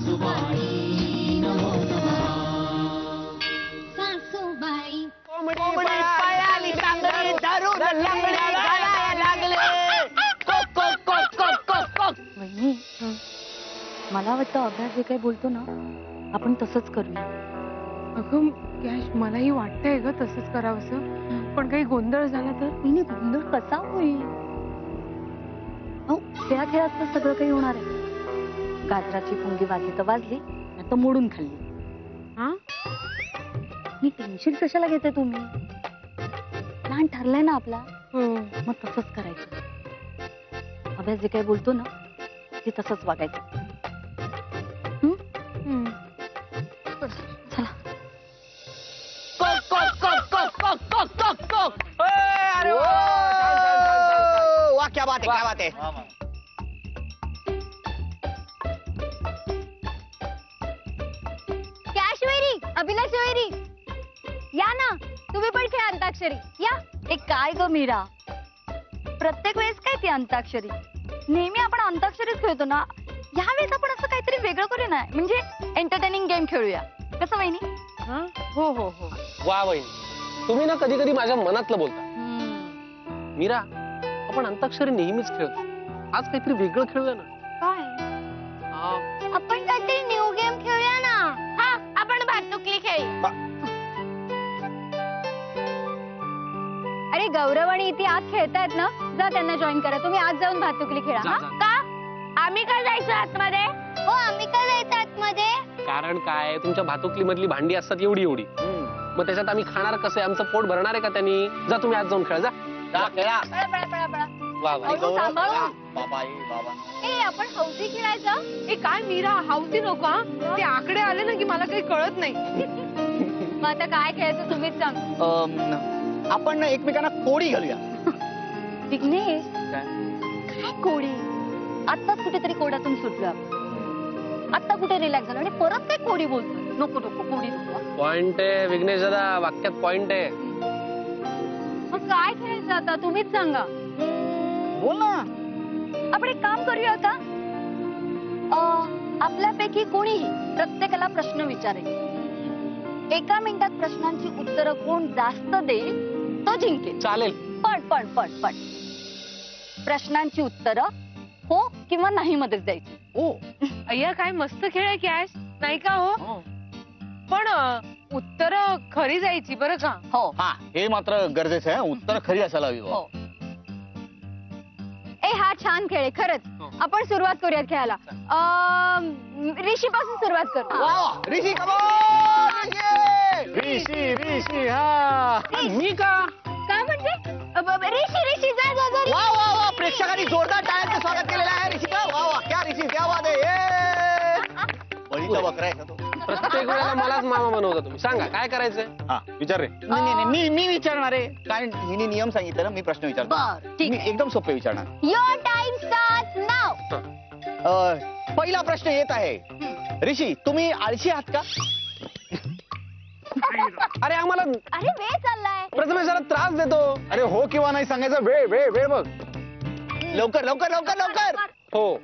सासूबाई नमो नमः. सासूबाई कोंबडी पळाली चांगली धरून लंगडी घालायला लागले. कोक कोक कोक कोक कोक कोक. वहिनी, मला वाटतं अभ्यास जे काही बोलतो ना आपण तसंच करूया. अगं कॅश, मलाही वाटतंय ग तसंच करावंसं, पण काही गोंधळ झाला तर? वहिनी, गोंधळ कसा होईल? अहो, खेळा खेळात तर सगळं काही होणार आहे. गाजराची पुंगी वाजली तर वाजली, नाही तर मोडून खाल्ली. हा, मी टेन्शन कशाला घेते तुम्ही? प्लॅन ठरलाय ना आपला, मग तसंच करायचं. अभ्यास जे काही बोलतो ना ते तसंच वागायचं. चला. कोक कोक कोक कोक कोक कोक कोक कोक. अरे वा, वाह, क्या बात है, क्या बात है. कॅशवेरी, अभिलाषवेरी, या ना तुम्ही पण खेळ अंताक्षरी. या. एक काय ग मीरा, प्रत्येक वेळेस काय ती अंताक्षरी? नेहमी आपण अंताक्षरीच खेळतो ना, यावेळेस आपण असं काहीतरी वेगळं करू ना, म्हणजे एंटरटेनिंग गेम खेळूया. कसं वहिनी? हो हो हो. वा वहिनी, तुम्ही ना कधी कधी माझ्या मनातलं बोलता. मीरा, आपण अंताक्षरी नेहमीच खेळतो, आज काहीतरी वेगळं खेळूया ना. काय? आपण काहीतरी न्यू गेम खेळूया ना. हा, आपण भातुकली खेळू. अरे गौरव आणि इथे आत खेळतायत ना, जा त्यांना जॉईन करा. तुम्ही आज जाऊन भातुकली खेळा. जा, हा? जा. का? आम्ही का जायचं आतमध्ये? हो, आम्ही का जायचं आतमध्ये? कारण काय, तुमच्या भातुकली मधली भांडी असतात एवढी एवढी, मग त्याच्यात आम्ही खाणार कसं? आमचं पोट भरणार आहे का त्यांनी? जा तुम्ही आज जाऊन खेळा. जा जा, खेळा. पळा पळा पळा पळा. वा वा. अहो, सांभाळून. बाबा बाबा. ए, आपण हौसी खेळायचं. ए काय मीरा, हाऊसी नको हा. ते आकडे आले ना की मला काही कळत नाही. मग आता काय खेळायचं तुम्हीच सांग. आपण एकमेकांना कोडी घालूया. विघ्नेश, काय? काय कोडी? आत्ताच कुठेतरी कोड्यातून सुटलो आपण. आत्ता कुठे रिलॅक्स झालो आणि परत काय कोडी बोलतोय? नको नको, कोडी नको. पॉइंट आहे विघ्नेश दादा, वाक्यात पॉइंट आहे. मग काय खेळायचं आता तुम्हीच सांगा. बोल ना. आपण एक काम करूया का? आपल्यापैकी कोणीही प्रत्येकाला प्रश्न विचारेल. एका मिनिटात प्रश्नांची उत्तरं कोण जास्त देईल तो जिंकेल. चालेल. पण पण पण पण प्रश्नांची उत्तरं हो किंवा नाही मध्येच द्यायची. ओ, अय्या काय मस्त खेळ आहे कॅश, नाही का? हो, पण उत्तर खरी जायची बरं का? हो हा, हे मात्र गरजेचं आहे. उत्तर खरी असायला हवी. हो. ए, हा छान खेळ आहे खरंच. आपण सुरुवात करूयात खेळायला. ऋषी पासून सुरुवात करू. वा, ऋषी कमोन. ऋषी ऋषी. हा, मी का? काय म्हणजे? ऋषी जा जा जा. वा वा वा, प्रेक्षकांनी जोरदार टाळ्यांचं स्वागत केलेलं आहे ऋषिका. वा वा, क्या ऋषी, क्या बात आहे. बळीचा बकरा आहे का तो? प्रत्येक वेळेला मलाच मामा बनवता तुम्ही. सांगा काय करायचंय? हा, विचार रे. मी विचारणार आहे, कारण हिने नियम सांगितलं ना, मी प्रश्न विचारतो. बरं, ठीक मी एकदम सोपे विचारणार. युअर टाइम स्टार्ट नाव. पहिला प्रश्न येत आहे. ऋषी, तुम्ही आळशी आहात का? अरे आम्हाला अरे वेळ चाललाय. प्रथमेश जरा त्रास देतो. अरे हो किंवा नाही सांगायचं. वेळ वेळ वेळ बघ. लवकर लवकर लवकर लवकर. हो.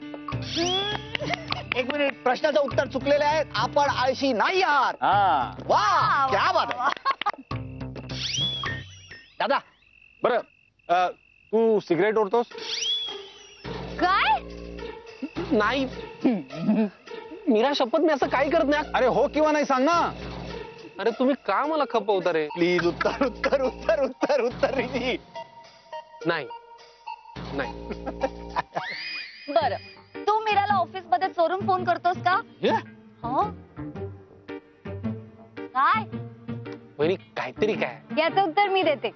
एक मिनिट, प्रश्नाचं उत्तर चुकलेलं आहे. आपण आळशी नाही आहात. वा, क्या बात आहे. दादा बरं, तू सिगरेट ओढतोस? काय? नाही. मीरा शपथ, मी असं काही करत नाही. अरे हो किंवा नाही सांग ना. अरे तुम्ही का मला खपवता रे? प्लीज उत्तर उत्तर उत्तर उत्तर उत्तर ऋषी. नाही नाही. बर, तू मीराला ऑफिस मध्ये चोरून फोन करतोस का? हो. काय? वहिनी काहीतरी काय? याचं उत्तर मी देते.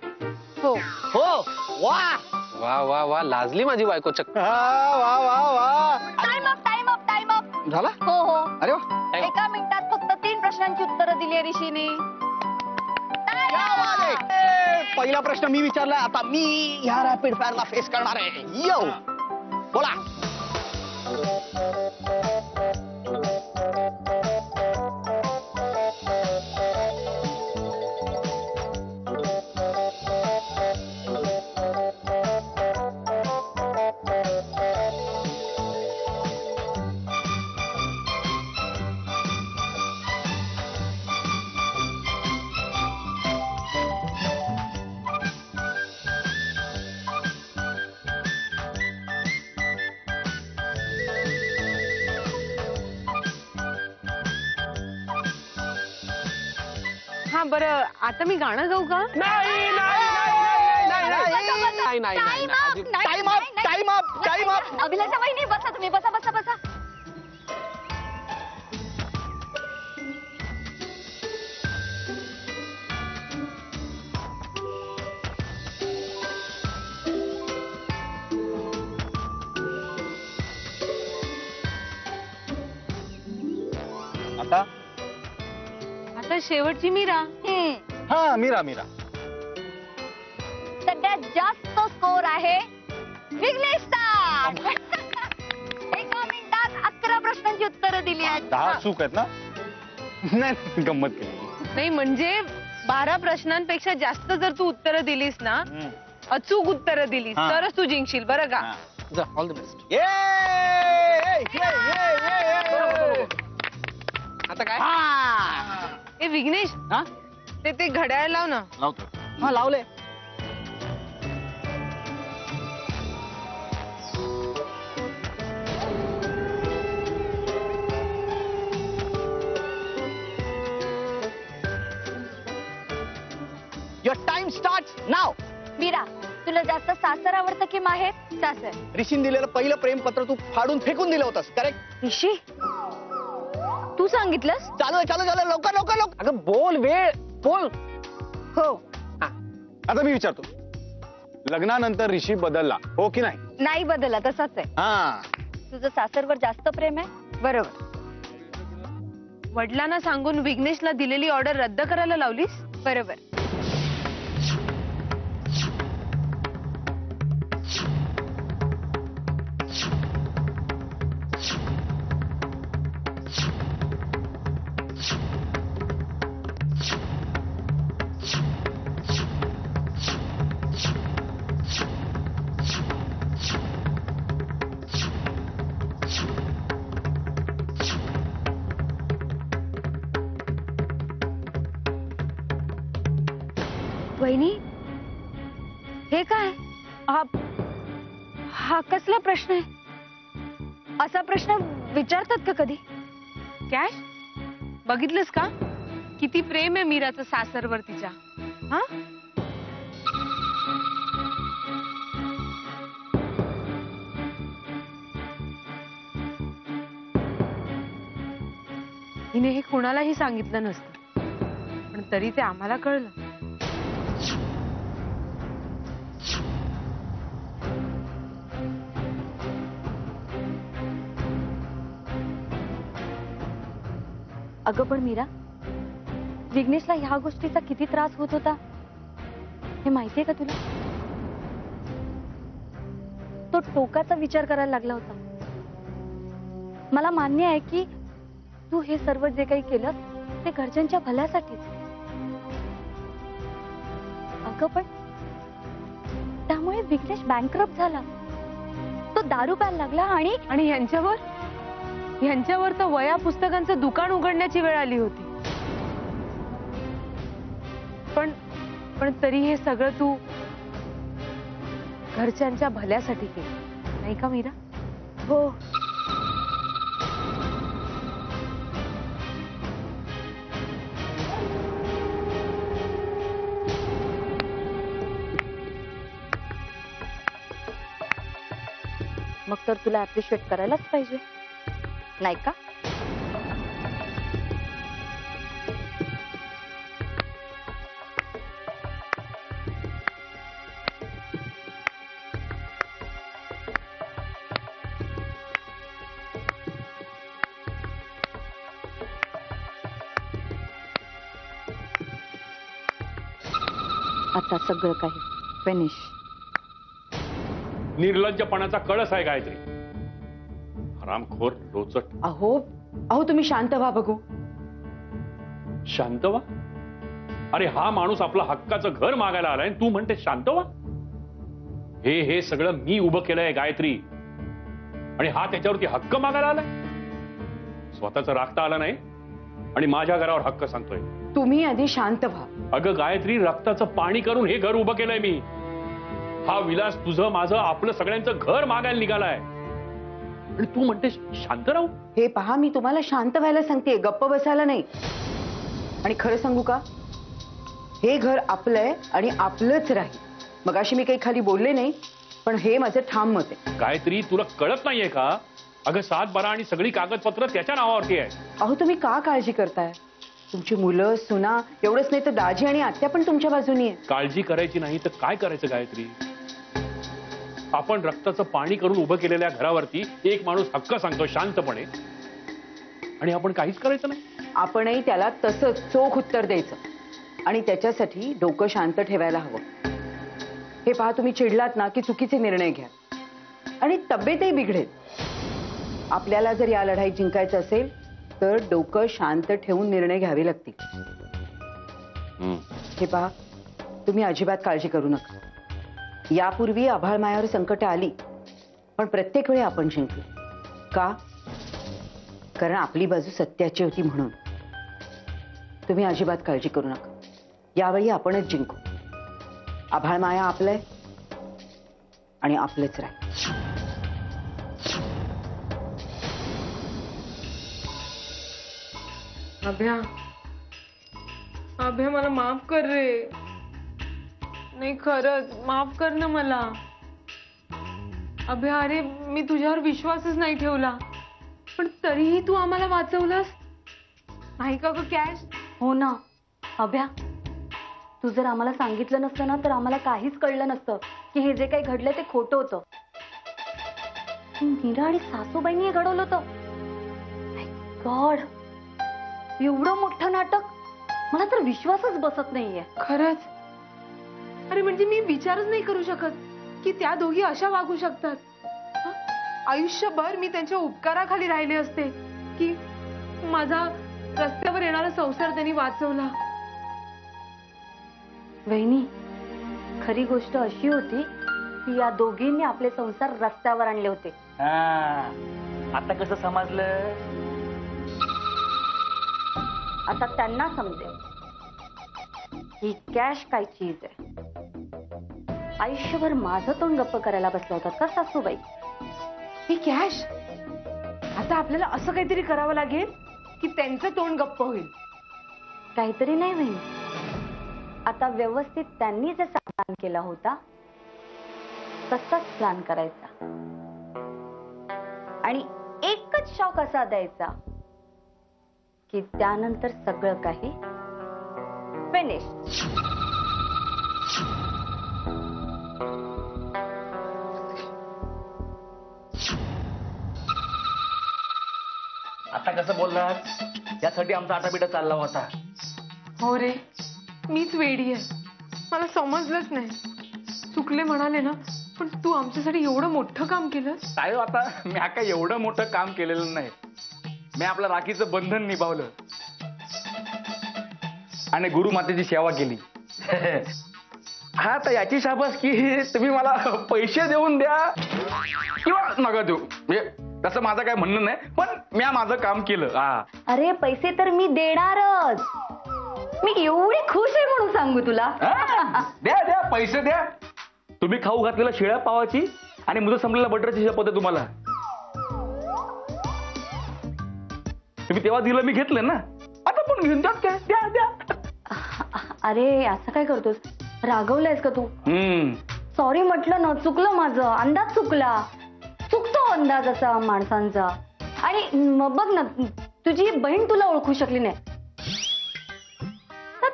हो. हो. वा वा वा वा, लाजली माझी बायको चक्क. वा वा वा. Time up time up time up. झाला? हो हो. अरे वा. एका मिनिटात फक्त 3 प्रश्नांची उत्तरं दिली आहे ऋषीने. क्या बात आहे. पहिला प्रश्न मी विचारला, आता मी ह्या रॅपिड फायरला फेस करणार आहे. यो, बोला. बरं आता मी गाणं गाऊ का? नाही टाइम अप. अभिलाषा वहिनी बसा तुम्ही, बसा बसा बसा. आता आता शेवटची मीरा. हा मीरा मीरा. सगळ्यात जास्त स्कोर आहे विघ्नेशचा. एका मिनिटात 11 प्रश्नांची उत्तरं दिली आहेत. 10 चूक आहेत ना? नाही गंमत केली. नाही म्हणजे 12 प्रश्नांपेक्षा जास्त जर तू उत्तरं दिलीस ना, अचूक उत्तरं दिलीस हा. तरच तू जिंकशील बरं का? जा ऑल द बेस्ट. ये आता काय? ए विघ्नेश, हा ते घड्याळ लाव ना. लावतो. हा लावले. Your time starts now. Mira, तुला जास्त सासर आवडतं की माहेर? सासर. ऋषीन दिलेलं पहिलं प्रेमपत्र तू फाडून फेकून दिलं होतंस, करेक्ट? ऋषी, तू सांगितलंस? चालू आहे लवकर लवकर लवकर. अगं बोल, वेळ बोल. हो. आता मी विचारतो, लग्नानंतर ऋषी बदलला हो की नाही? नाही बदलला, तसाच आहे. हा. तुझं सासरवर जास्त प्रेम आहे? बरोबर. वडिलांना सांगून विघ्नेशला दिलेली ऑर्डर रद्द करायला लावलीस? बरोबर. वहिनी, हे काय? हा कसला प्रश्न आहे? असा प्रश्न विचारतात का कधी? कॅश, बघितलंस का किती प्रेम आहे मीराचं सासरवर तिच्या? हा, हिने हे कुणालाही सांगितलं नसतं, पण तरी ते आम्हाला कळलं. अगं पण मीरा, विघ्नेशला ह्या गोष्टीचा किती त्रास होत होता हे माहितीये का तुला? तो टोकाचा विचार करायला लागला होता. मला मान्य आहे की तू हे सर्व जे काही केलं ते घरच्यांच्या भल्यासाठीच. अगं पण त्यामुळे विघ्नेश बँकरप्ट झाला. तो दारू प्यायला लागला आणि ह्यांच्यावर तर वया पुस्तकांचं दुकान उघडण्याची वेळ आली होती. पण तरी हे सगळं तू घरच्यांच्या भल्यासाठी केलं, नाही का मीरा? हो. मग तर तुला अप्रिशिएट करायलाच पाहिजे, नाही का? आता सगळं काही फिनिश. निर्लज्जपणाचा कळस आहे गायत्री. हरामखोर रोचट. अहो तुम्ही शांत व्हा बघू. शांत व्हा? अरे हा माणूस आपला हक्काचं घर मागायला आलाय, तू म्हणते शांत व्हा? हे सगळं मी उभं केलंय गायत्री, आणि हा त्याच्यावरती हक्क मागायला आलाय. स्वतःच राखता आला नाही आणि माझ्या घरावर हक्क सांगतोय. तुम्ही आधी शांत व्हा. अगं गायत्री, रक्ताचं पाणी करून हे घर उभं केलंय मी. हा विलास तुझं माझं आपलं सगळ्यांचं घर मागायला निघालाय, आणि तू म्हणते शांत राहू? हे पहा, मी तुम्हाला शांत व्हायला सांगते, गप्प बसायला नाही. आणि खरं सांगू का, हे घर आपलंय आणि आपलंच राहील. मगाशी मी काही खाली बोलले नाही, पण हे माझं ठाम मत आहे. गायत्री, तुला कळत नाहीये का? अगं 7/12 आणि सगळी कागदपत्र त्याच्या नावावरती आहे. अहो तुम्ही का काळजी करताय? तुमची मुलं सुना एवढंच नाही तर दाजी आणि आत्या पण तुमच्या बाजूनी आहे. काळजी करायची नाही तर काय करायचं गायत्री? आपण रक्ताचं पाणी करून उभं केलेल्या घरावरती एक माणूस हक्क सांगतो शांतपणे, आणि आपण काहीच करायचं नाही. आपणही त्याला तसंच चोख उत्तर द्यायचं आणि त्याच्यासाठी डोकं शांत ठेवायला हवं. हे पहा, तुम्ही चिडलात ना की चुकीचे निर्णय घ्या आणि तब्येतही बिघडेल. आपल्याला जर या लढाईत जिंकायचं असेल तर डोकं शांत ठेवून निर्णय घ्यावे लागतील. हे पहा, तुम्ही अजिबात काळजी करू नका. यापूर्वी आभाळ मायावर संकट आली, पण प्रत्येक वेळी आपण जिंकलो. का? कारण आपली बाजू सत्याची होती म्हणून. तुम्ही अजिबात काळजी करू नका. यावेळी आपणच जिंकू. आभाळ माया आपलंय आणि आपलंच राहील. अभ्या, अभ्या मला माफ कर रे. नाही खरंच माफ कर ना मला. अभ्या, अरे मी तुझ्यावर विश्वासच नाही ठेवला, पण तरीही तू आम्हाला वाचवलंस नाही का ग कॅश? हो ना अभ्या, तू जर आम्हाला सांगितलं नसतं ना तर आम्हाला काहीच कळलं नसतं की हे जे काही घडलंय ते खोटं होतं. मीरा आणि सासूबाईंनी हे घडवलं होतं. गॉड, एवढं मोठं नाटक, मला तर विश्वासच बसत नाहीये. खरंच? अरे म्हणजे मी विचारच नाही करू शकत की त्या दोघी अशा वागू शकतात. हं? आयुष्यभर मी त्यांच्या उपकाराखाली राहिले असते की माझा रस्त्यावर येणारा संसार त्यांनी वाचवला. वहिनी, खरी गोष्ट अशी होती की या दोघींनी आपले संसार रस्त्यावर आणले होते. आता कसं समजलं? आता त्यांना समजेल ही कॅश काय चीज आहे. आयुष्यभर माझं तोंड गप्प करायला बसला होता का सासूबाई? ही कॅश, आता आपल्याला असं काहीतरी करावं लागेल की त्यांचं तोंड गप्प होईल. काहीतरी नाही वहिनी, आता व्यवस्थित त्यांनी जसा प्लॅन केला होता तसाच प्लॅन करायचा आणि एकच शॉक असा द्यायचा की त्यानंतर सगळं काही फिनिश. आता कसं बोललात? यासाठी आमचा आटापिटा चालला होता. हो रे, मीच वेडी आहे. मला समजलंच नाही. चुकले म्हणाले ना, पण तू आमच्यासाठी एवढं मोठं काम केलं. काय आता, मी हा काय एवढं मोठं काम केलेलं नाही. मी आपलं राखीचं बंधन निभावलं आणि गुरुमातेची सेवा केली. हा, तर याची शाबासकी तुम्ही मला पैसे देऊन द्या किंवा नका देऊ, म्हणजे तसं माझं काय म्हणणं नाही, पण मी माझं काम केलं. हा, अरे पैसे तर मी देणारच. मी एवढी खुश आहे म्हणून सांगू तुला. द्या द्या, पैसे द्या. तुम्ही खाऊ घातलेल्या शिळ्या पावाची आणि मुलं संपलेल्या बटरची शपथ आहे तुम्हाला. तुम्ही तेव्हा दिलं, मी घेतलं ना, आता पण घेऊन द्या. काय द्या द्या. अरे असं काय करतोस? रागवलायस का तू? सॉरी म्हटलं ना, चुकलं माझं. अंदाज चुकला. चुकतो अंदाज असा माणसांचा. आणि बघ ना, तुझी बहीण तुला ओळखू शकली नाही.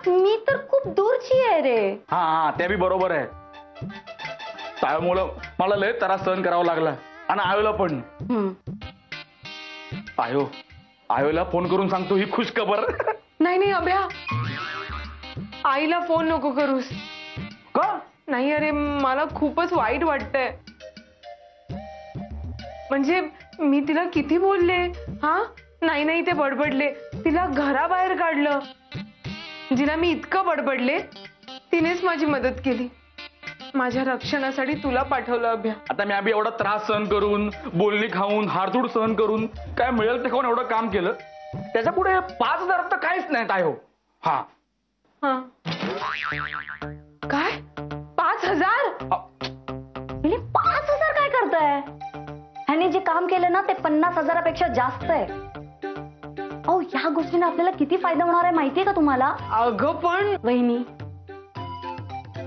मी तर खूप दूरची आहे रे. हा हा, ते बी बरोबर आहे. त्यामुळं मला लय त्रास सहन करावा लागला आणि आयोला पण. आयोला फोन करून सांगतो ही खुश खबर. नाही नाही अभ्या, आईला फोन नको करूस. का? नाही अरे, मला खूपच वाईट वाटतंय. म्हणजे मी तिला किती बोलले. हा, नाही नाही ते बडबडले. तिला घराबाहेर काढलं. जिला मी इतकं बडबडले तिनेच माझी मदत केली. माझ्या रक्षणासाठी तुला पाठवलं अभ्या. आता मी अभि एवढा त्रास सहन करून, बोलणी खाऊन, हारतूड सहन करून, काय मिळेल ते खाऊन एवढं काम केलं. त्याच्या पुढे 5,000 तर काहीच नाही. काय हो? हा हा, काय 5,000? 5,000 काय करताय? ह्याने जे काम केलं ना ते 50,000पेक्षा जास्त आहे. अहो, ह्या गोष्टीने आपल्याला किती फायदा होणार आहे माहितीये का तुम्हाला? अगं पण वहिनी,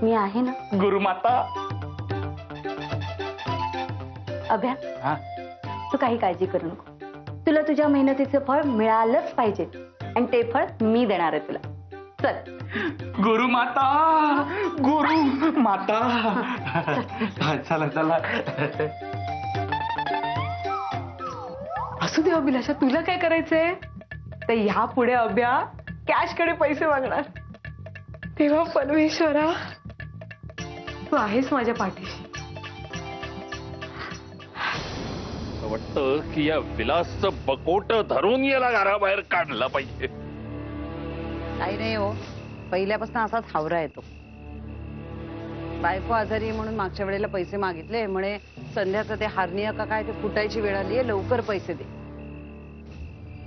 मी आहे ना. गुरुमाता. अभ्या, हा तू काही काळजी करू नको. तुला तुझ्या मेहनतीचं फळ मिळालंच पाहिजे आणि ते फळ मी देणार आहे तुला. चल. गुरुमाता. गुरुमाता. चला चला. असू दे अभिलाषा, तुला काय करायचंय? तर ह्या पुढे अभ्या कॅश कडे पैसे मागणार, तेव्हा परमेश्वरा तू आहेस माझ्या पाठीशी. वाटतं की या विलासचं बकोट धरून याला घराबाहेर काढलं पाहिजे. काही नाही हो, पहिल्यापासून असाच हावरा येतो. बायको आजारी आहे म्हणून मागच्या वेळेला पैसे मागितले, म्हणे संध्याचं ते हार्निया का काय ते फुटायची वेळ आली आहे, लवकर पैसे दे.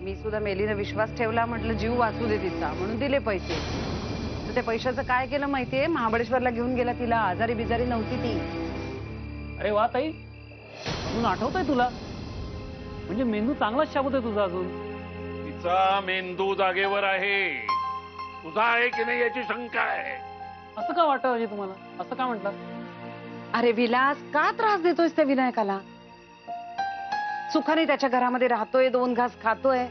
मी सुद्धा मेलीनं विश्वास ठेवला, म्हटलं जीव वाचू दे तिचा, म्हणून दिले पैसे. तर त्या पैशाचं काय केलं माहितीये, महाबळेश्वरला घेऊन गेला तिला. आजारी बिजारी नव्हती ती. अरे वा ताई, अजून आठवतंय तुला? म्हणजे मेंदू चांगलाच शाबूत तुझा अजून. तिचा मेंदू जागेवर आहे, तुझा आहे की नाही याची शंका आहे. असं का वाटतं अजय तुम्हाला? असं का म्हटलं? अरे विलास, का त्रास देतोयस त्या विनायकाला? सुखाने त्याच्या घरामध्ये राहतोय, 2 घास खातोय,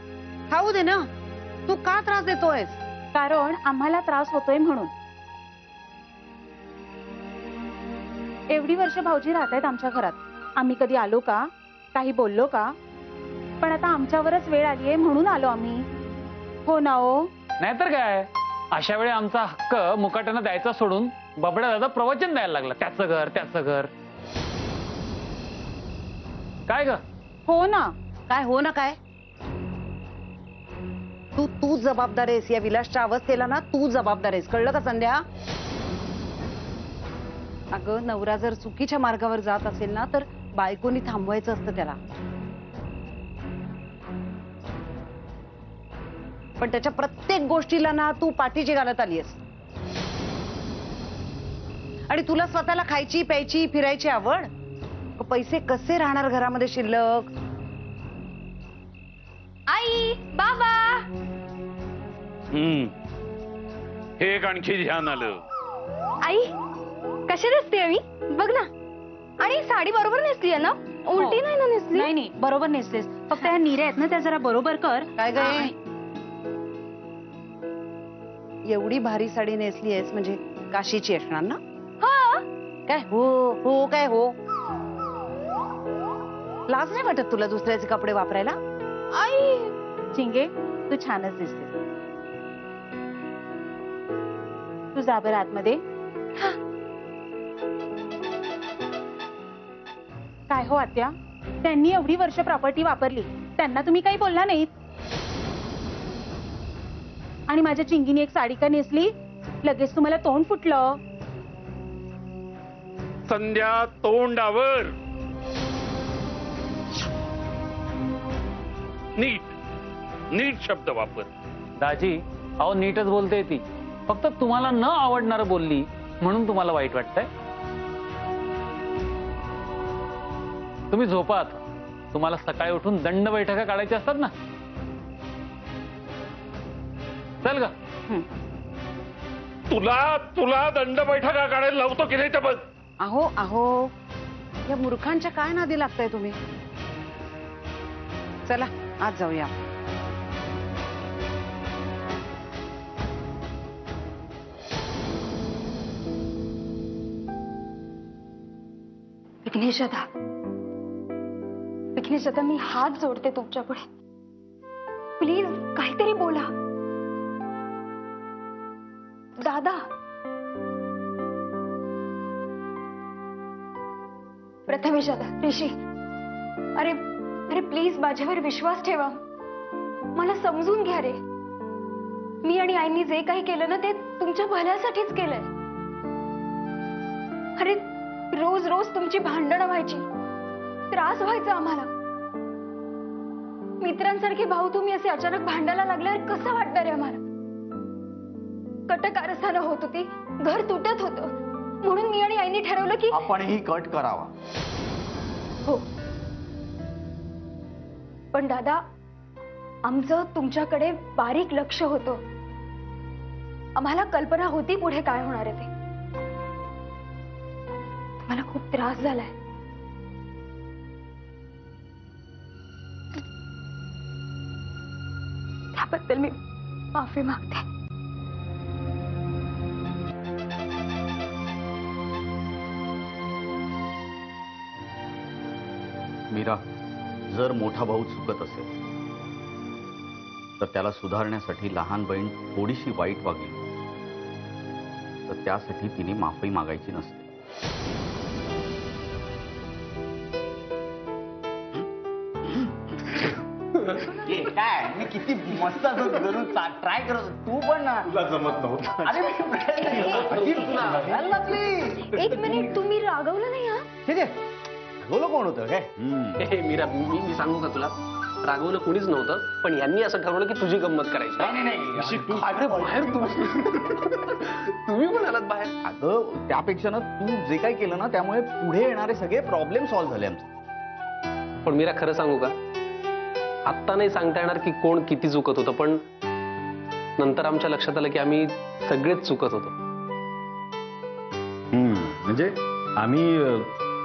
खाऊ दे ना. तू का त्रास देतोयस? कारण आम्हाला त्रास होतोय म्हणून. एवढी वर्ष भाऊजी राहतायत आमच्या घरात. आम्ही कधी आलो का? काही बोललो का? पण आता आमच्यावरच वेळ आलीये म्हणून आलो आम्ही. हो ना हो. नाहीतर काय, अशा वेळी आमचा हक्क मुकाट्यानं द्यायचा सोडून बबड्या दादा प्रवचन द्यायला लागला. त्याचं घर, त्याचं घर. काय ग? हो ना. काय हो ना काय? तू जबाबदार आहेस या विलासच्या अवस्थेला ना. तू जबाबदार आहेस, कळलं का संध्या? अगं, नवरा जर चुकीच्या मार्गावर जात असेल ना, तर बायकोनी थांबवायचं असतं त्याला. पण त्याच्या प्रत्येक गोष्टीला ना तू पाठीची घालत आलीयस. आणि तुला स्वतःला खायची, प्यायची, फिरायची आवड. पैसे कसे राहणार घरामध्ये शिल्लक? आई, बाबा. हे एक आणखी ध्यान आलं. आई, कशी दिसते मी? बघ ना. आणि साडी बरोबर नेसली आहे ना? उलटी नाही ना नेसली? नाही नाही, बरोबर नेसलीस. फक्त ह्या निऱ्या आहेत ना, त्या जरा बरोबर कर. काय गे, एवढी भारी साडी नेसली आहेस म्हणजे काशीची असणार ना? हा. काय हो हो, काय हो? लाज नाही वाटत तुला दुसऱ्याचे कपडे वापरायला? आई, चिंगे, तू छानच दिसते. तू जा बरं आतमध्ये. काय हो आत्या, त्यांनी एवढी वर्ष प्रॉपर्टी वापरली, त्यांना तुम्ही काही बोलला नाहीत? आणि माझ्या चिंगीने एक साडी का नेसली, लगेच तुम्हाला तोंड फुटलं. संध्या, तोंडावर नीट शब्द वापर. दाजी, अहो नीटच बोलते ती. फक्त तुम्हाला न आवडणार बोलली म्हणून तुम्हाला वाईट वाटतंय. तुम्ही झोपा आता. तुम्हाला सकाळी उठून दंड बैठका काढायच्या असतात ना. चल ग. तुला दंड बैठका काढायला लावतो की नाही ते बघ. अहो अहो, या मूर्खांच्या काय नादी लागताय तुम्ही? चला आज जाऊया. विघ्नेशदा, मी हात जोडते तुमच्या पुढे. प्लीज काहीतरी बोला. दादा, प्रथमेश दादा, ऋषी, अरे अरे प्लीज माझ्यावर विश्वास ठेवा. मला समजून घ्या रे. मी आणि आईनी जे काही केलं ना, ते तुमच्या भल्यासाठीच केलंय. अरे रोज रोज तुमची भांडणं व्हायची, त्रास व्हायचा आम्हाला. मित्रांसारखे भाऊ तुम्ही असे अचानक भांडायला लागल्यावर कसं वाटणार आहे आम्हाला? कटकारस्थानं होत होती, घर तुटत होतं, म्हणून मी आणि आईने ठरवलं की आपणही कट करावा. हो, पण दादा, आमचं तुमच्याकडे बारीक लक्ष होतं. आम्हाला कल्पना होती पुढे काय होणार आहे ते. मला खूप त्रास झालाय. त्याबद्दल मी माफी मागते. मीरा, जर मोठा भाऊ चुकत असेल तर त्याला सुधारण्यासाठी लहान बहीण थोडीशी वाईट वागली तर त्यासाठी तिने माफी मागायची नसते. काय मी किती मस्त करून ट्राय करत तू पण ना. तुला जमत नव्हतं. एक मिनिट, तुम्ही रागवलं नाही हा? ठीक आहे. बोलो कोण होतं काय? हे मीरा, मी सांगू का तुला, रागवलं कोणीच नव्हतं, पण यांनी असं ठरवलं की तुझी गंमत करायची. अरे बाहेर तुम्ही पण आलात बाहेर. अगं त्यापेक्षा ना तू जे काही केलं ना त्यामुळे पुढे येणारे सगळे प्रॉब्लेम सॉल्व्ह झाले आमचे. पण मीरा, खरं सांगू का, आत्ता नाही सांगता येणार की कोण किती चुकत होतं, पण नंतर आमच्या लक्षात आलं की आम्ही सगळेच चुकत होतो. म्हणजे आम्ही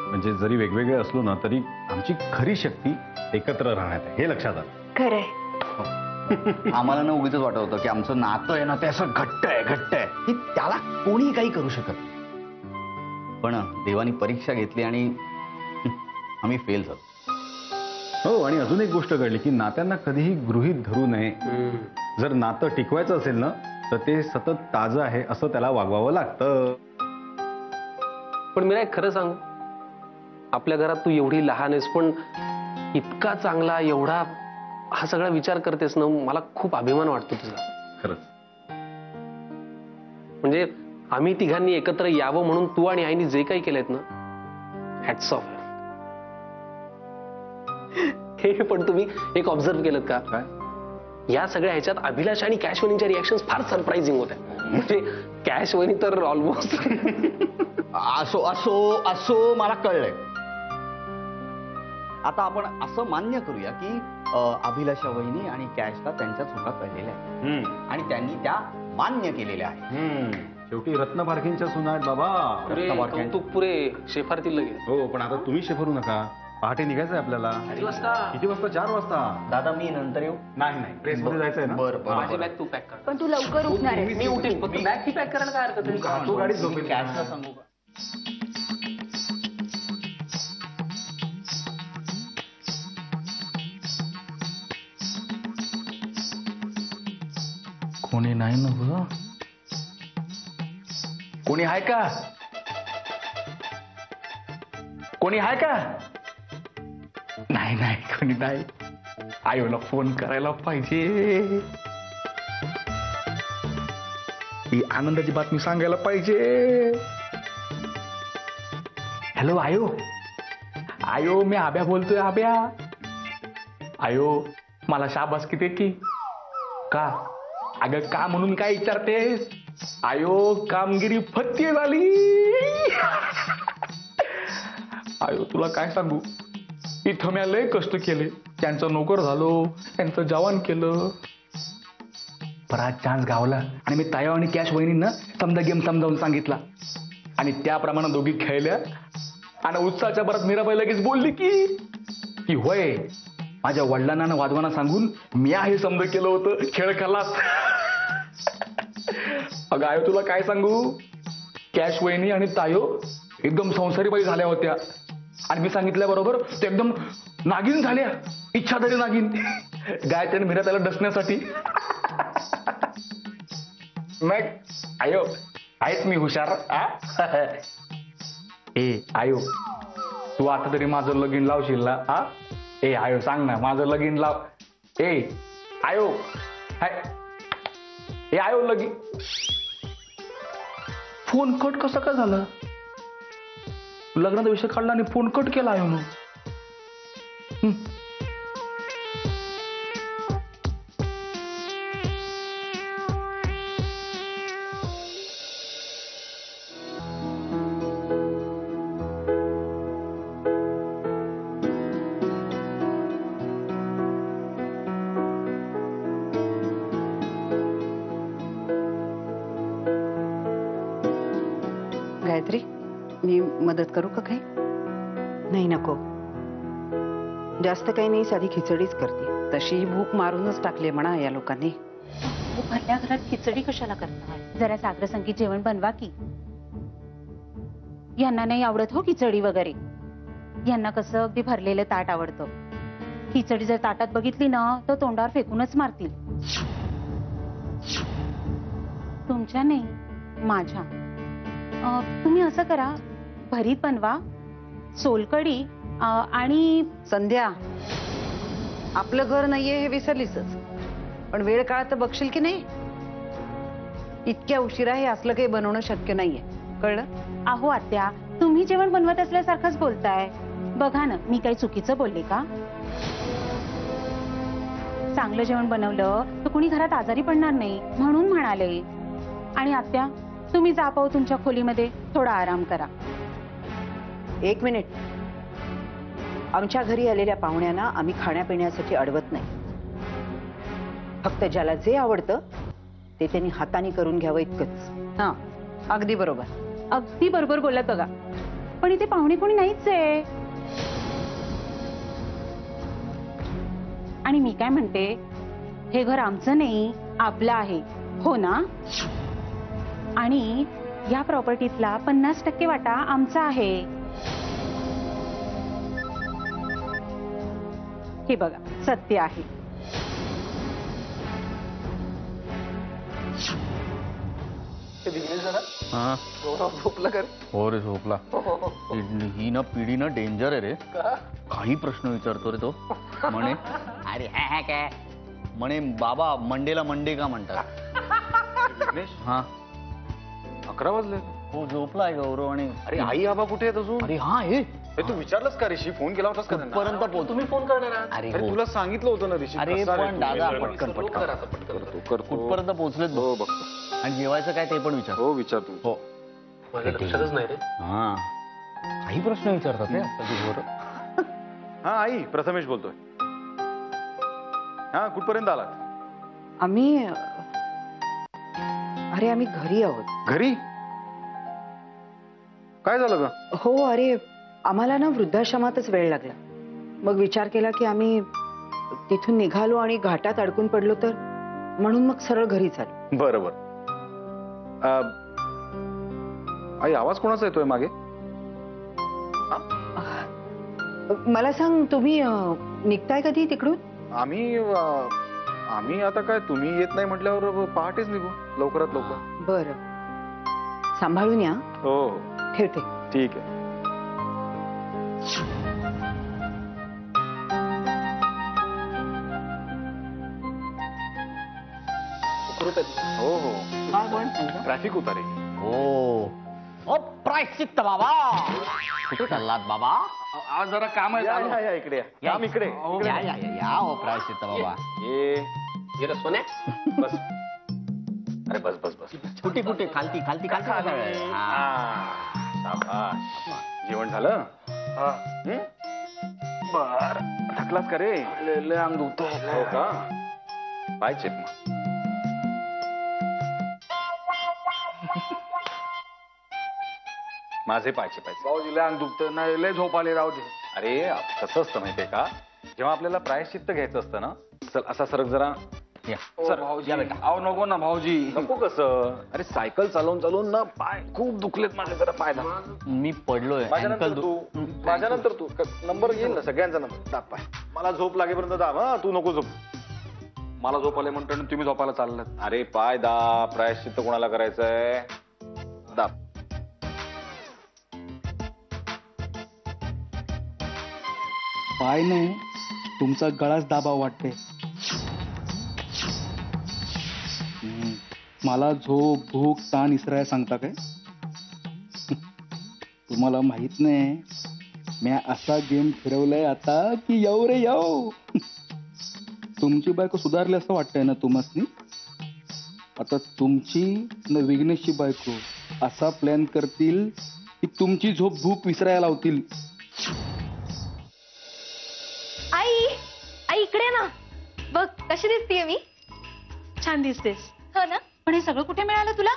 म्हणजे जरी वेगवेगळे असलो ना तरी आमची खरी शक्ती एकत्र राहण्यात आहे, हे लक्षात आलं. खरंय. आम्हाला ना उगीच वाटत होतं की आमचं नातं आहे ना ते असं घट्ट आहे की त्याला कोणी काही करू शकत नाही. पण देवानी परीक्षा घेतली आणि आम्ही फेल झालो. हो, आणि अजून एक गोष्ट घडली की नात्यांना कधीही गृहीत धरू नये. जर नातं टिकवायचं असेल ना तर ते सतत ताजं आहे असं त्याला वागवावं लागतं. पण मीरा, एक खरं सांगू, आपल्या घरात तू एवढी लहान आहेस पण इतका चांगला, एवढा हा सगळा विचार करतेस ना, मला खूप अभिमान वाटतो तुझा. खरंच. म्हणजे आम्ही तिघांनी एकत्र यावं म्हणून तू आणि आईनी जे काही केलंयत ना, हॅट्स ऑफ. हे पण तुम्ही एक ऑब्झर्व केलं का, या सगळ्या ह्याच्यात अभिलाष आणि कॅशवनीच्या रिॲक्शन फार सरप्राइझिंग होत्या. म्हणजे कॅशवनी तर ऑलमोस्ट असो असो असो मला कळलंय. आता आपण असं मान्य करूया की अभिलाषा वहिनी आणि कॅशला त्यांच्या चुका कळलेल्या आहेत आणि त्यांनी त्या मान्य केलेल्या आहेत. शेवटी रत्नपारखींच्या सुना आहेत बाबा. कौतुक पुरे शेफारतील लगेच. हो, पण आता तुम्ही शेफरू नका. पहाटे निघायचंय आपल्याला. किती वाजता? 4 वाजता. दादा मी नंतर येऊ. नाही प्रेसमध्ये जायचंय ना. बरं. माझी बॅग तू पॅक कर. पण तू लवकर उठणार आहे. मी उठेन, पण तू बॅग ती पॅक करायला काय हरकत आहे? तू गाडीत झोपेल. कॅशला सांगू का? कोणी नाही ना? कोणी आहे का? कोणी आहे का? नाही कोणी नाही. आयोला फोन करायला पाहिजे. ही आनंदाची बातमी सांगायला पाहिजे. हॅलो आयो मी आब्या बोलतोय. आब्या, आयो मला शाबास किती की का? अगं का म्हणून काय विचारतेस? आयो कामगिरी फत्ती झाली. आयो तुला काय सांगू, इथं मी लय कष्ट केले, त्यांचं नोकर झालो, त्यांचं जवान केलं. परत चान्स गावला आणि मी ताया आणि कॅश वहिनींना समजा गेम समजावून सांगितला आणि त्याप्रमाणे दोघी खेळल्या आणि उत्साहाच्या भरात मीराबाई लगेच बोलली की होय, माझ्या वडिलांना वाजवाना सांगून मी हे समज केलं होतं, खेळ खलास. अगं आयो तुला काय सांगू, कॅश वहिनी आणि तायो एकदम संसारी बाई झाल्या होत्या आणि मी सांगितल्याबरोबर ते एकदम नागिन झाल्या, इच्छाधारी नागिन. गायत्री आणि मीरा त्याला डसण्यासाठी. मग आयो आहेच मी हुशार. ए आयो तू आता तरी माझं लगीन लावशील ना? ए आयो सांग ना, माझं लगीन लाव. ए आयो ए आयो लगीन. फोन कट कसा काय झाला? लग्नाचा विषय काढला आणि फोन कट केला आयो. गायत्री, मी मदत करू का काही? नाही नको, जास्त काही नाही, साधी खिचडीच करते. तशी भूक मारूनच टाकली म्हणा या लोकांनी. भरल्या घरात खिचडी कशाला करता? जरा सागर संगीत जेवण बनवा की. यांना नाही आवडत हो खिचडी वगैरे. यांना कसं अगदी भरलेलं ताट आवडतं. खिचडी जर ताटात बघितली ना तर तोंडावर फेकूनच मारतील. तुमच्या नाही, माझ्या. तुम्ही असं करा, भरीत बनवा, सोलकढी आणि संध्या, आपलं घर नाहीये हे विसरलीच, पण वेळ काळात तर बघशील की नाही? इतक्या उशिरा हे असलं काही बनवणं शक्य नाहीये, कळलं? अहो आत्या, तुम्ही जेवण बनवत असल्यासारखंच बोलताय. बघा ना, मी काही चुकीचं बोलले का? चांगलं जेवण बनवलं तर कुणी घरात आजारी पडणार नाही म्हणून म्हणाले. आणि आत्या, तुम्ही जा पाहू तुमच्या खोलीमध्ये, थोडा आराम करा. 1 मिनिट. आमच्या घरी आलेल्या पाहुण्यांना आम्ही खाण्यापिण्यासाठी अडवत नाही. फक्त ज्याला जे आवडतं ते त्यांनी हाताने करून घ्यावं इतकंच. हा, अगदी बरोबर. अगदी बरोबर बोलत बघा. पण इथे पाहुणे कोणी नाहीच आहे. आणि मी काय म्हणते, हे घर आमचं नाही, आपलं आहे, हो ना? आणि या प्रॉपर्टीतला 50% वाटा आमचा आहे. हे बघा, सत्य आहे. हा. झोपला कर. हो रे, झोपला. ही ना पिढी ना डेंजर आहे रे. काही प्रश्न विचारतो रे तो. म्हणे अरे हा काय म्हणे, बाबा मंडेला मंडे का म्हणतात? हा, 11 वाजले. हो झोपला आहे गौरव. आणि अरे आई आबा कुठे आहेत अजून? अरे हा हे तू विचारलंस का ऋषी? फोन केला होतास का त्यांना? पर्यंत पोहोच. तुम्ही फोन करणार आहात? अरे अरे हो. तुला सांगितलं होतं ना ऋषी. अरे कसा रे पण तू? दादा, वेळ पटकन कर पटकन आता, पटकन. करतो. कुठपर्यंत पोहोचलेत बघ. हो बघतो. आणि जेवायचं काय ते पण विचार. हो विचार तू. हो. माझ्या लक्षातच नाही रे. हा, काही प्रश्न विचारतात रे आजकाल. हा आई, प्रथमेश बोलतोय. हा, कुठपर्यंत आलात? आम्ही अरे आम्ही घरी आहोत. घरी? काय झालं ग? हो, अरे आम्हाला ना वृद्धाश्रमातच वेळ लागला. मग विचार केला की आम्ही तिथून निघालो आणि घाटात अडकून पडलो तर, म्हणून मग सरळ घरी आलो. बरोबर. आई, आवाज कोणाचा येतोय मागे? मला सांग, तुम्ही निघताय कधी तिकडून? आम्ही आता काय, तुम्ही येत नाही म्हटल्यावर पहाटेच निघू, लवकरात लवकर. बरं, सांभाळून या. हो, ठेवते. ठीक आहे. हो हो, ट्रॅफिक होता रे. हो. प्रायश्चित्त बाबा, कुठे चाललात बाबा? आज जरा काम आहे. या इकडे या. काम इकडे. या या या या. हो प्रायश्चित्त बाबा. ये रे सोन्या, बस. अरे बस बस बस. कुठे कुठे? खालती खालती खालती. शाबाश. जेवण झालं? बर. थकलास का रे? लय अंग दुखतंय. हो का? पाय चेक मग. माझे पायचे पाहिजे. भाऊजी लय अंग दुखतं. नाही, लय झोप आली, राहू दे. अरे कसं असतं माहितीये का, जेव्हा आपल्याला प्रायश्चित्त घ्यायचं असतं ना, चल असा सरक जरा. या. सर भाऊजी, अहो नको ना भाऊजी. नको कसं? अरे सायकल चालवून चालवून ना पाय खूप दुखलेत माझे, जरा पाय दाब. मी पडलोय. माझ्यानंतर तू. माझ्यानंतर तू. नंबर येईल ना सगळ्यांचा नंबर. दाब पाय. मला झोप लागेपर्यंत दाब. हा, तू नको झोप. मला झोप आले म्हणतो तुम्ही झोपायला चाललात. अरे पाय दाब. प्रायश्चित्त कोणाला करायचंय? दाब. पाय नाही, तुमचा गळाच दाबा वाटते. मला झोप, भूक, ताण इसरायला सांगता काय? तुम्हाला माहित नाही, मी असा गेम फिरवलाय आता की येऊ रे येऊ. तुमची बायको सुधारली असं वाटतंय ना तुम्हासनी? आता तुमची न विघ्नेशची बायको असा प्लॅन करतील की तुमची झोप भूक विसरायला लावतील. आई, आई इकडे ना. बघ कशी दिसतीये मी. छान दिसतेस. हो ना? पण हे सगळं कुठे मिळालं तुला?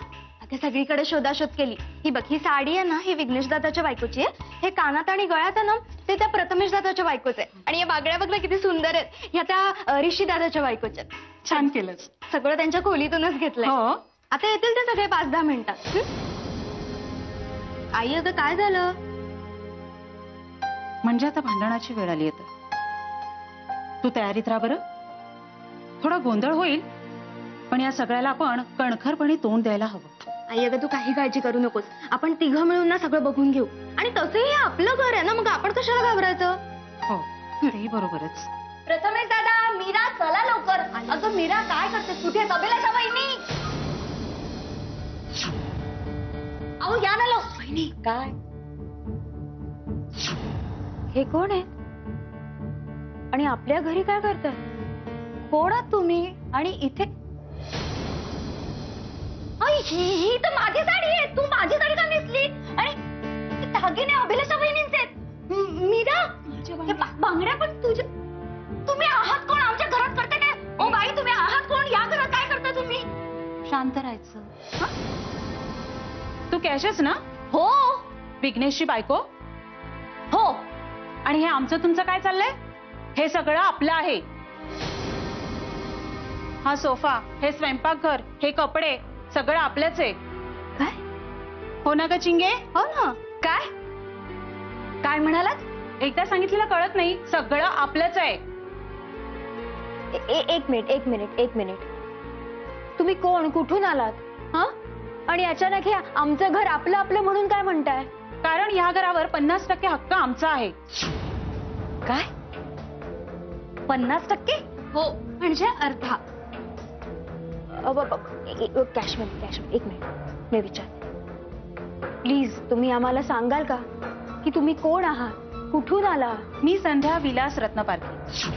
आता सगळीकडे शोधाशोध केली. ही बघ, ही साडी आहे ना, ही विघ्नेश दादाच्या बायकोची आहे. हे कानात आणि गळ्यात आहे ना, ते त्या प्रथमेश दादाच्या बायकोचे आहे. आणि या बागड्या बघ ना किती सुंदर आहेत, ह्या त्या ऋषी दादाच्या बायकोच्या आहेत. छान केलंच. सगळं त्यांच्या खोलीतूनच घेतलंय. हो. आता येतील ते सगळे 5-10 मिनिटात. आई अगं काय झालं? म्हणजे आता भांडणाची वेळ आली आहे. तू तयारीत राहा बरं. थोडा गोंधळ होईल, पण या सगळ्याला आपण कणखरपणे तोंड द्यायला हवं. आई अगं तू काही काळजी करू नकोस. आपण तिघं मिळून ना सगळं बघून घेऊ. आणि तसंही हे आपलं घर आहे ना, मग आपण कशाला घाबरायचं? हो, तेही बरोबरच. प्रथमेश दादा, मीरा चला लवकर. अगं मीरा काय करतेस? कुठे आहेत अभिलाषा वहिनी? अहो या ना लव. वहिनी काय? हे कोण आहे? आणि आपल्या घरी काय करताय? कोण आहात तुम्ही? आणि इथे ही तर माझी साडी आहे. तू माझी साडी का नेसली? आणि ते दागिने अभिलाषा वहिनींचे आहेत. मीरा, हे बांगड्या पण तुझ्या. तुम्ही आहात कोण? आमच्या घरात करते काय? ओ बाई, तुम्ही आहात कोण? या घरात काय करता तुम्ही? शांत राहायचं. तू कॅशच ना? हो. विघ्नेशची बायको? हो. आणि हे आमचं तुमचं काय चाललंय? हे सगळं आपलं आहे. हा सोफा, हे स्वयंपाकघर, हे कपडे सगळं आपलंच आहे. काय? हो ना ग चिंगे? हो ना. काय काय म्हणालात? एकदा सांगितलेलं कळत नाही. सगळं आपलंच आहे. एक मिनिट. तुम्ही कोण? कुठून आलात? हा? आणि अचानक हे आमचं घर आपलं आपलं म्हणून काय म्हणताय? कारण ह्या घरावर 50% हक्क आमचा आहे. काय? 50%? हो, म्हणजे अर्धा. कॅशमध्ये एक मिनिट मी विचार. प्लीज तुम्ही आम्हाला सांगाल का की तुम्ही कोण आहात? कुठून आला? मी संध्या विलास रत्नपारखी.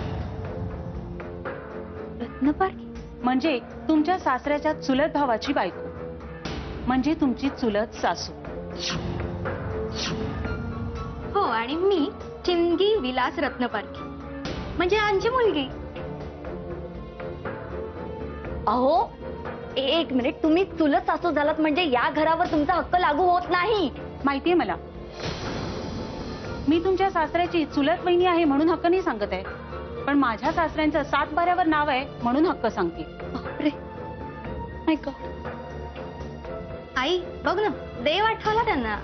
रत्नपारखी म्हणजे तुमच्या सासऱ्याच्या चुलत भावाची बायको, म्हणजे तुमची चुलत सासू. हो, आणि मी चिंगी विलास रत्नपारखी, म्हणजे आमची मुलगी. अहो एक मिनिट, तुम्ही चुलत सासू झालात म्हणजे या घरावर तुमचा हक्क लागू होत नाही. माहितीये मला. मी तुमच्या सासऱ्याची चुलत वहिनी आहे म्हणून हक्क नाही सांगत आहे, पण माझ्या सासऱ्यांचं 7 बाऱ्यावर नाव आहे म्हणून हक्क सांगते. बापरे, माय गॉड. आई बघ ना, देव आठवला त्यांना.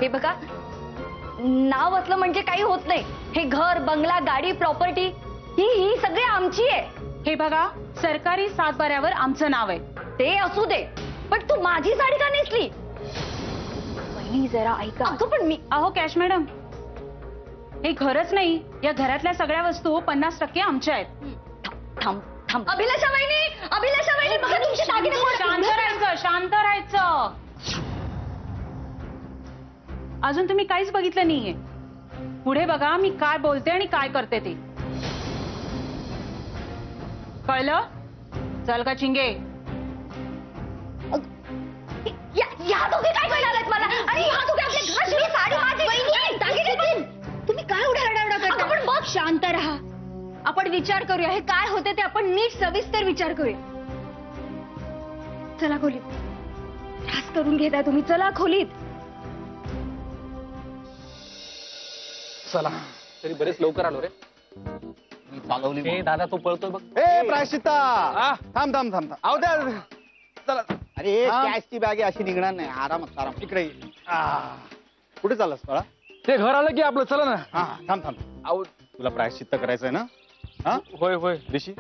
हे बघा, नाव असलं म्हणजे काही होत नाही. हे घर, बंगला, गाडी, प्रॉपर्टी ही सगळी आमची आहे. हे बघा, सरकारी 7 बाऱ्यावर आमचं नाव आहे. ते असू दे, पण तू माझी साडी का नेसली? वहिनी जरा ऐका. अगं पण मी. अहो कॅश मॅडम, हे घरच नाही, या घरातल्या सगळ्या वस्तू 50% आमच्या आहेत. थांब. अभिलाषा वहिनी बघा तुमचे दागिने. शांत राहायचं. अजून तुम्ही काहीच बघितलं नाहीये. पुढे बघा मी काय बोलते आणि काय करते ते. कळलं? चल का चिंगे. या दोघे काय करणार मला? आणि या दोघे आपल्या घरात साडी माझी दागिने पण. तुम्ही काय उडाडाडा करता? आपण बघ, शांत राहा. आपण विचार करूया. हे काय होते ते आपण नीट सविस्तर विचार करूया. चला खोलीत. त्रास करून घेता तुम्ही. चला खोलीत. चला, तरी बरेच लवकर आलो रे. चालवली दादा तो पळतोय बघ. ए प्रायश्चित्ता, थांब. आव द्या. चला. अरे कॅशची बॅग अशी निघणार नाही. आरामात इकडे. कुठे चाललास बाळा? ते घर आलं की आपलं. चला ना. हा, थांब. अहो तुला प्रायश्चित्त करायचंय ना? हा, होय. ऋषी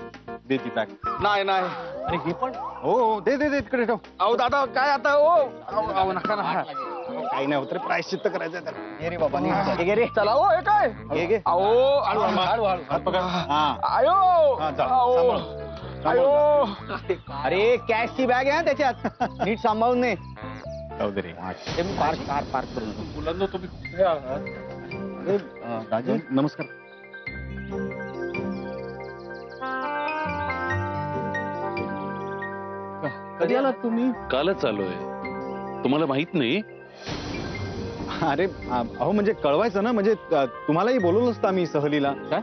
दे ती बॅग. नाही. आणि ही पण. हो दे इकडे ठेव. अहो दादा काय आता? अहो नका. काही नाही होत रे, प्रायश्चित्त करायचंय त्याला. ये रे बाबा, घे रे. चला. हो हे काय? घे. अहो हळू हात पकड. आयो. हा, चल. आयो. अरे कॅशची बॅग आहे त्याच्यात. नीट सांभाळून ने. जाऊ दे रे. पार्क करून. मुलांना तुम्ही कुठे आहात? राजू नमस्कार. कधी आलात तुम्ही? कालच आलोय. तुम्हाला माहित नाही? अरे अहो म्हणजे कळवायचं ना, म्हणजे तुम्हालाही बोलवलं असतं आम्ही सहलीला. काय?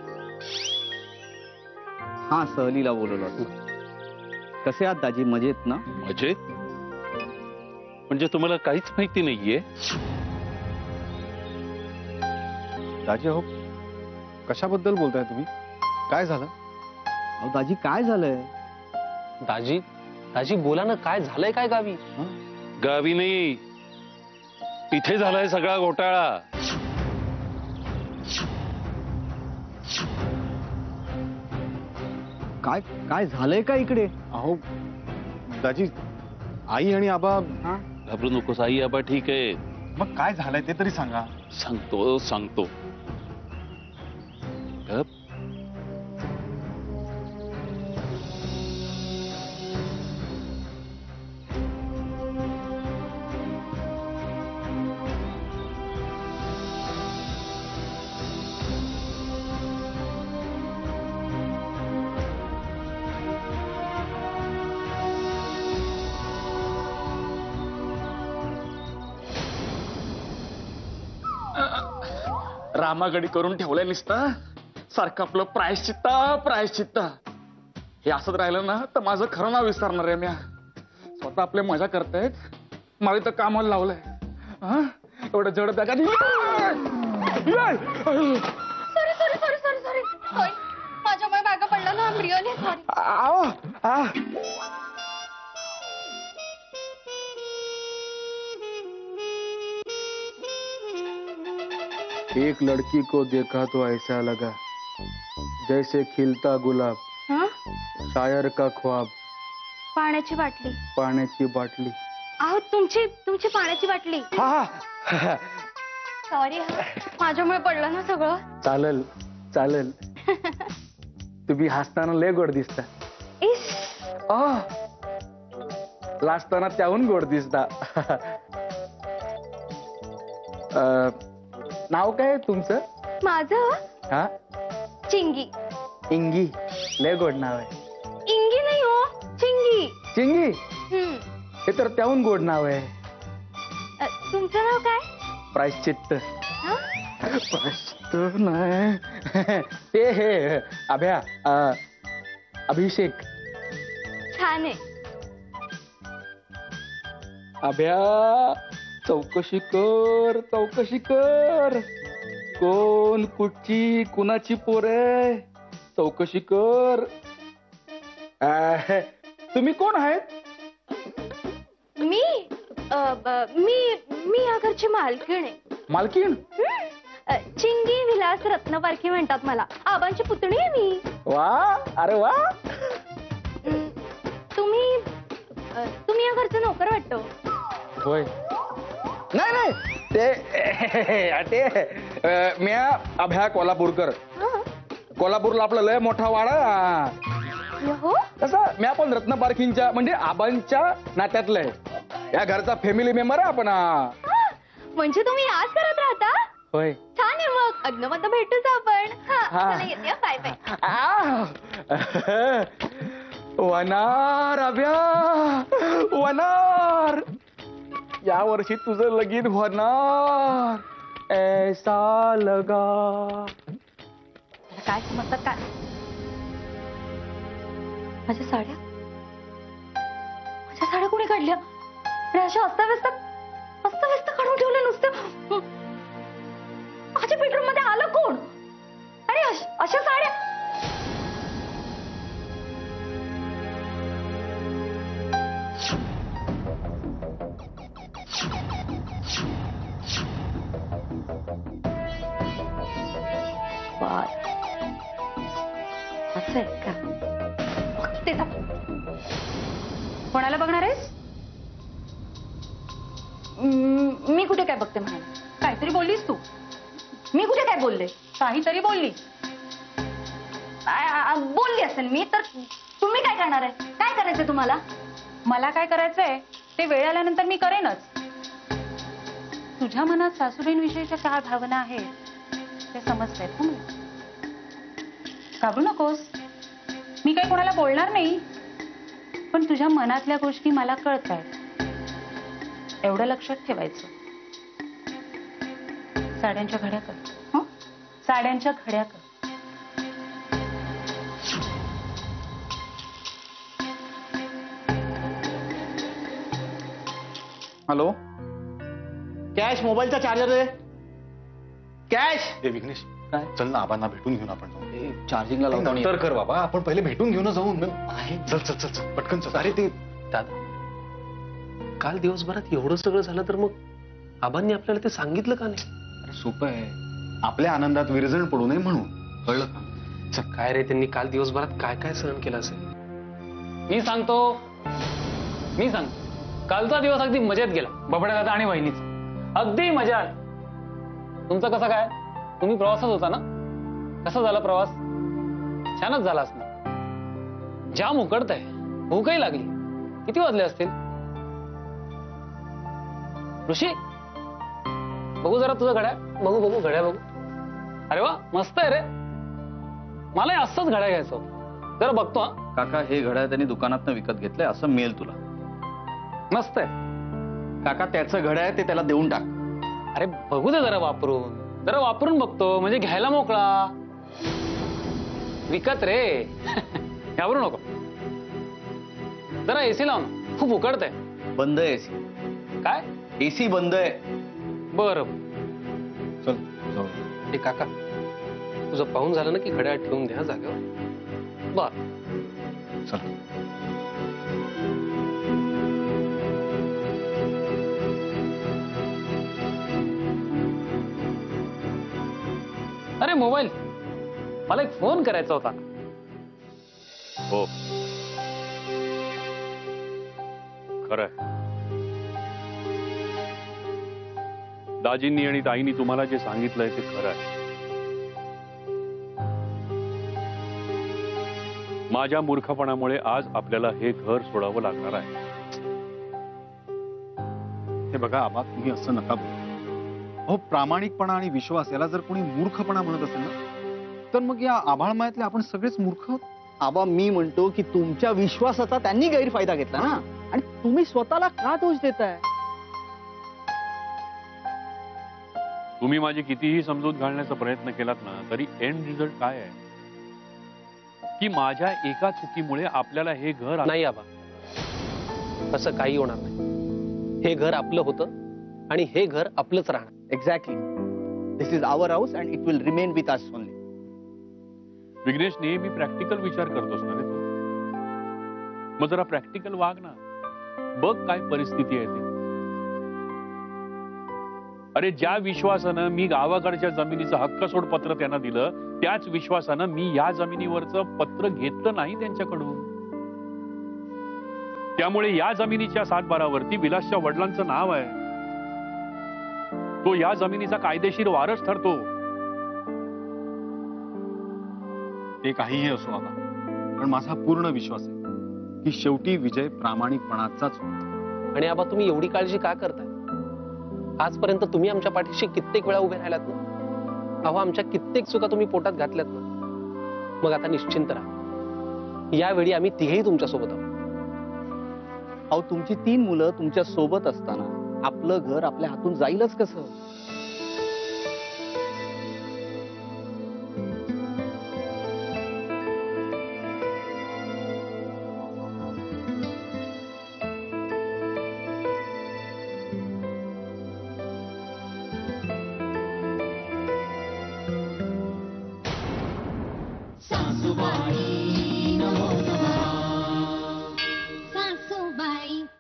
हा, सहलीला बोलवलं तू. कसे आहात दाजी? मजेत ना? मजेत म्हणजे तुम्हाला काहीच माहिती नाहीये? दाजी हो, कशाबद्दल बोलताय तुम्ही? काय झालं? अहो दाजी काय झालंय? दाजी दाजी बोला ना, काय झालंय काय गावी? गावी नाही, इथे झालाय सगळा घोटाळा. काय काय झालंय का इकडे? अहो दाजी, आई आणि आबा. घाबरू नकोस, आई आबा ठीक आहे. मग काय झालंय ते तरी सांगा. सांगतो. गप. रामागडी करून ठेवलंय नुसतं सारखं आपलं प्रायश्चित्त. हे असंच राहिलं ना तर माझं खरं नाव विसरणार आहे. म्या स्वतः आपले मजा करतायत, मला तर कामाला लावलंय. एवढं जड बॅगा. सॉरी माझ्यामुळे बॅगा पडला ना. Really sorry. एक लड़की को देखा तो ऐसा लगा जैसे खिलता गुलाब, शायर का ख्वाब. पाण्याची बाटली. पाण्याची बाटली. आहो तुमची पाण्याची बाटली. सॉरी माझ्यामुळे पडलं ना सगळं. चालेल तुम्ही हसताना लय गोड दिसता. लाजताना त्याहून गोड दिसता. नाव काय तुमचं? माझं हा चिंगी. इंगी. लय गोड नाव आहे. इंगी नाही हो, चिंगी. चिंगी हे तर त्याहून गोड नाव आहे. तुमचं नाव काय? प्रायश्चित्त. प्रायश्चित्त नाही ते हे अभ्या अभिषेक. छान आहे. अभ्या चौकशी कर. कोण कुठची कुणाची पोरे चौकशी कर. तुम्ही कोण आहेत? मी या घरची मालकीण आहे. मालकीण? चिंगी विलास रत्नपारखी म्हणतात मला. आबांची पुतणी आहे मी. वा, अरे वा. तुम्ही या घरचं नोकर वाटतो. होय. नाही ते मी अभ्या कोल्हापूरकर. कोल्हापूरला आपला लय मोठा वाडा. हो तसं मी पण रत्नपारखींच्या म्हणजे आबांच्या नात्यातलं आहे. या घरचा फॅमिली मेंबर आहे आपण. म्हणजे तुम्ही आज करत राहता? होय. छान आहे मग. अग्नमत भेटूच आपण. चला येते. Bye bye. वनार अभ्या वनार. या वर्षी तुझं लगीन होणार. ऐसा लगा. काय समजतात काय? माझ्या साड्या कोणी काढल्या? अरे अशा अस्ताव्यस्त काढून ठेवल्या नुसतं. माझ्या बेडरूम मध्ये आलं कोण? अरे अशा साड्या. असं आहे का? बघते जा. कोणाला बघणार आहेस? मी कुठे काय बघते म्हणाले? काहीतरी बोललीस तू. मी कुठे काय बोलले? काहीतरी बोलली. बोलली असेल मी तर. तुम्ही काय करणार आहे? काय करायचंय तुम्हाला? मला काय करायचंय ते वेळ आल्यानंतर मी करेनच. तुझ्या मनात सासूबाईंविषयीच्या काय भावना आहेत ते समजतायत ना. घाबरू नकोस. मी काही कोणाला बोलणार नाही, पण तुझ्या मनातल्या गोष्टी मला कळतायत एवढं लक्षात ठेवायचं. साड्यांच्या घड्या कर. साड्यांच्या घड्या कर. हॅलो, कॅश मोबाईलचा चार्जर दे. कॅश. विघ्नेश, काय? चल ना, आबांना भेटून घेऊन आपण जाऊ. चार्जिंगला लावतो. नंतर कर बाबा, आपण पहिले भेटून घेऊन जाऊन. आहे, चल चल चल चल, पटकन चल. अरे ते दादा, काल दिवसभरात एवढं सगळं झालं तर मग आबांनी आपल्याला ते सांगितलं का नाही? अरे सोपं आहे, आपल्या आनंदात विरजण पडू नये म्हणून. कळलं का? चल, काय रे, त्यांनी काल दिवसभरात काय काय सहन केलं असेल? मी सांगतो. कालचा दिवस अगदी मजेत गेला, बबड्या दादा आणि वहिनीच अगदी मजा. तुमचं कसं काय? तुम्ही प्रवासात होता ना? कसा झाला प्रवास? छानच झाला असणार. जाम उकडतंय, भूकही लागली. किती वाजले असतील? ऋषी, बघू जरा तुझं घड्याळ. बघू घड्याळ बघू. अरे वा, मस्त आहे रे. मला असंच घड्याळ घ्यायचं होतं. जरा बघतो. हा काका, हे घड्याळ त्यांनी दुकानातनं विकत घेतलंय, असं मिळेल तुला. मस्त आहे. काका, त्याचं घड्याळ ते त्याला देऊन टाक. अरे बघू दे जरा वापरून बघतो, म्हणजे घ्यायला मोकळा. विकत रे. घाबरू नको. जरा एसी लाव ना, खूप उकडतंय. बंद आहे एसी. काय? एसी बंद आहे. बरं. चल जाऊ. हे काका, तुझं पाहून झालं ना की घड्याळ ठेवून द्या जागेवर. बर. चल. अरे मोबाईल, मला एक फोन करायचा होता. हो, खरंय. दाजींनी आणि ताईंनी तुम्हाला जे सांगितलंय ते खरं आहे. माझ्या मूर्खपणामुळे आज आपल्याला हे घर सोडावं लागणार आहे. हे बघा आबा, तुम्ही असं नका बोलू. अहो, प्रामाणिकपणा आणि विश्वास याला जर कोणी मूर्खपणा म्हणत असेल ना, तर मग या आभाळमयातले आपण सगळेच मूर्ख आहोत. आबा, मी म्हणतो की तुमच्या विश्वासाचा त्यांनी गैरफायदा घेतला ना, आणि तुम्ही स्वतःला का दोष देताय? तुम्ही माझी कितीही समजूत घालण्याचा प्रयत्न केलात ना, तरी एंड रिझल्ट काय आहे की माझ्या एका चुकीमुळे आपल्याला हे घर. नाही आबा, असं काही होणार नाही. हे घर आपलं होतं आणि हे घर आपलंच राहणार. Exactly. This is our house and it will remain with us only. Vighnesh, नेहमी प्रॅक्टिकल विचार करतोस ना रे तू. मग जरा प्रॅक्टिकल वाग ना. बघ काय परिस्थिती आहे ती. अरे, ज्या विश्वासानं मी गावाकडच्या जमिनीचं हक्क सोड पत्र त्यांना दिलं, त्याच विश्वासानं मी या जमिनीवरचं पत्र घेतलं नाही त्यांच्याकडून. त्यामुळे या जमिनीच्या सातबारावरती विलासच्या वडिलांचं नाव आहे. तो या जमिनीचा कायदेशीर वारस ठरतो. ते काहीही असो आबा, पण माझा पूर्ण विश्वास आहे की शेवटी विजय प्रामाणिकपणाचाच होतो. आणि आबा, तुम्ही एवढी काळजी का करताय? आजपर्यंत तुम्ही आमच्या पाठीशी कित्येक वेळा उभे राहिलात ना. अहो, आमच्या कित्येक चुका तुम्ही पोटात घातल्यात ना. मग आता निश्चिंत राहा. यावेळी आम्ही तिघेही तुमच्या सोबत आहोत. अहो, तुमची 3 मुलं तुमच्या सोबत असताना आपलं घर आपल्या हातून जाईलच कसं? सासूबाई नमो नमः.